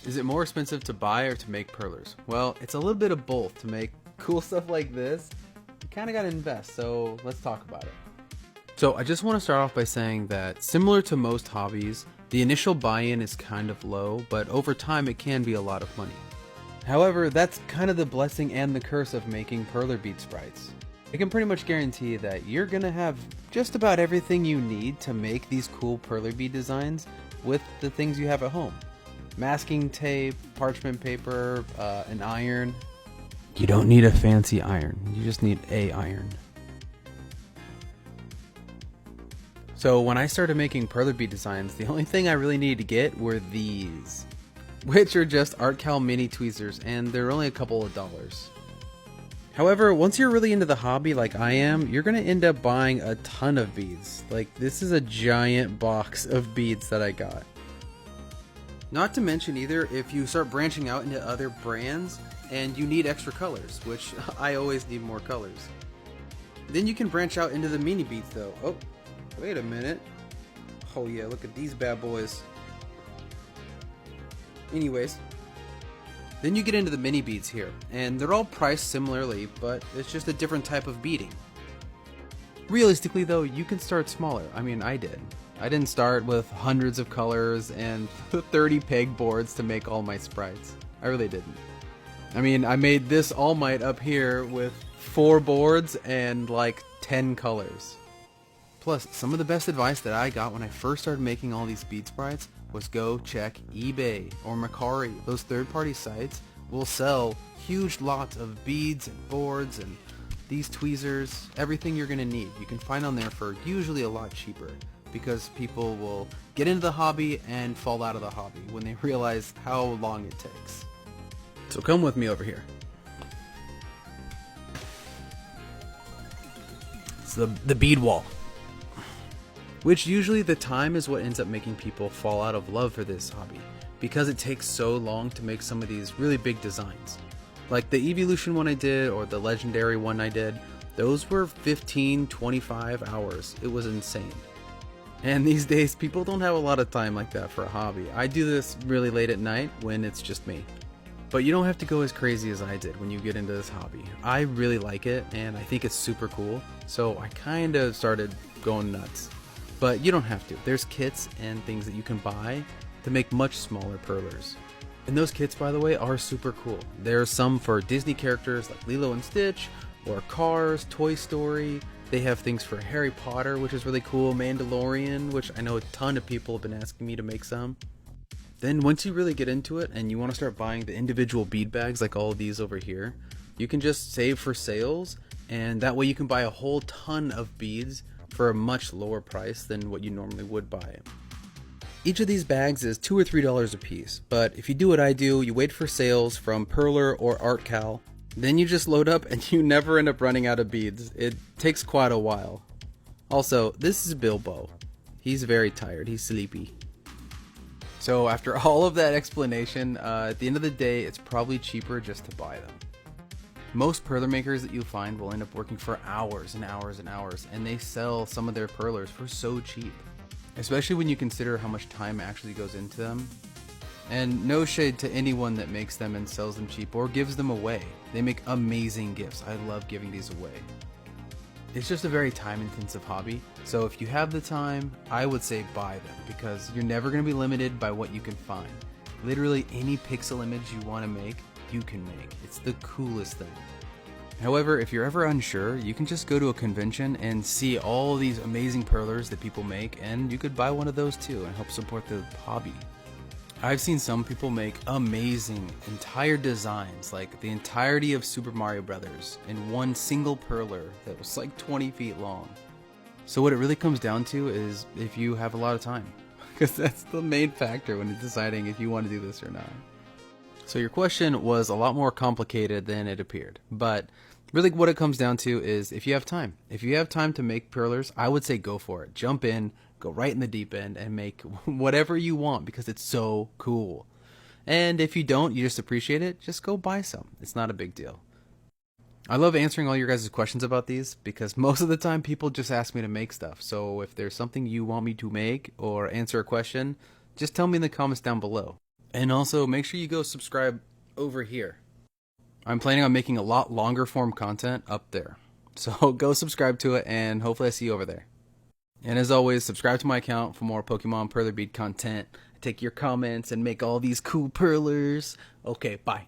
Is it more expensive to buy or to make perlers? Well, it's a little bit of both. To make cool stuff like this, you kind of got to invest, so let's talk about it. So I just want to start off by saying that similar to most hobbies, the initial buy-in is kind of low, but over time it can be a lot of money. However, that's kind of the blessing and the curse of making perler bead sprites. I can pretty much guarantee that you're gonna have just about everything you need to make these cool perler bead designs with the things you have at home. Masking tape, parchment paper, an iron. You don't need a fancy iron, you just need a iron. So when I started making perler bead designs, the only thing I really needed to get were these, which are just Artkal mini tweezers, and they're only a couple of dollars. However, once you're really into the hobby like I am, you're gonna end up buying a ton of beads. Like, this is a giant box of beads that I got. Not to mention either, if you start branching out into other brands and you need extra colors, which I always need more colors. Then you can branch out into the mini beads though. Oh, wait a minute. Oh yeah, look at these bad boys. Anyways, then you get into the mini beads here, and they're all priced similarly, but it's just a different type of beading. Realistically though, you can start smaller. I mean, I did. I didn't start with hundreds of colors and 30 pegboards to make all my sprites. I really didn't. I mean, I made this All Might up here with 4 boards and like 10 colors. Plus, some of the best advice that I got when I first started making all these bead sprites was go check eBay or Mercari. Those third-party sites will sell huge lots of beads and boards and these tweezers, everything you're gonna need. You can find on there for usually a lot cheaper, because people will get into the hobby and fall out of the hobby when they realize how long it takes. So come with me over here. It's the bead wall. Which usually the time is what ends up making people fall out of love for this hobby, because it takes so long to make some of these really big designs. Like the evolution one I did, or the legendary one I did, those were 15-25 hours. It was insane. And these days people don't have a lot of time like that for a hobby. I do this really late at night when it's just me. But you don't have to go as crazy as I did when you get into this hobby. I really like it and I think it's super cool, so I kind of started going nuts. But you don't have to. There's kits and things that you can buy to make much smaller perlers. And those kits, by the way, are super cool. There's some for Disney characters like Lilo and Stitch, or Cars, Toy Story. They have things for Harry Potter, which is really cool, Mandalorian, which I know a ton of people have been asking me to make some. Then once you really get into it and you want to start buying the individual bead bags like all of these over here, you can just save for sales, and that way you can buy a whole ton of beads for a much lower price than what you normally would buy. Each of these bags is $2 or $3 a piece, but if you do what I do, you wait for sales from Perler or Artkal, then you just load up and you never end up running out of beads. It takes quite a while. Also, this is Bilbo. He's very tired, he's sleepy. So after all of that explanation, at the end of the day, it's probably cheaper just to buy them. Most perler makers that you'll find will end up working for hours and hours and hours, and they sell some of their perlers for so cheap. Especially when you consider how much time actually goes into them. And no shade to anyone that makes them and sells them cheap or gives them away. They make amazing gifts. I love giving these away. It's just a very time-intensive hobby, so if you have the time, I would say buy them, because you're never going to be limited by what you can find. Literally any pixel image you want to make, you can make. It's the coolest thing. However, if you're ever unsure, you can just go to a convention and see all these amazing perlers that people make, and you could buy one of those too and help support the hobby. I've seen some people make amazing entire designs, like the entirety of Super Mario Brothers in one single perler that was like 20 feet long. So what it really comes down to is if you have a lot of time, because that's the main factor when deciding if you want to do this or not. So your question was a lot more complicated than it appeared, but really what it comes down to is if you have time. If you have time to make perlers, I would say go for it. Jump in, go right in the deep end, and make whatever you want because it's so cool. And if you don't, you just appreciate it, just go buy some. It's not a big deal. I love answering all your guys' questions about these because most of the time people just ask me to make stuff. So if there's something you want me to make or answer a question, just tell me in the comments down below. And also make sure you go subscribe over here. I'm planning on making a lot longer form content up there. So go subscribe to it, and hopefully I see you over there. And as always, subscribe to my account for more Pokemon Perler Bead content. I take your comments and make all these cool perlers. Okay, bye.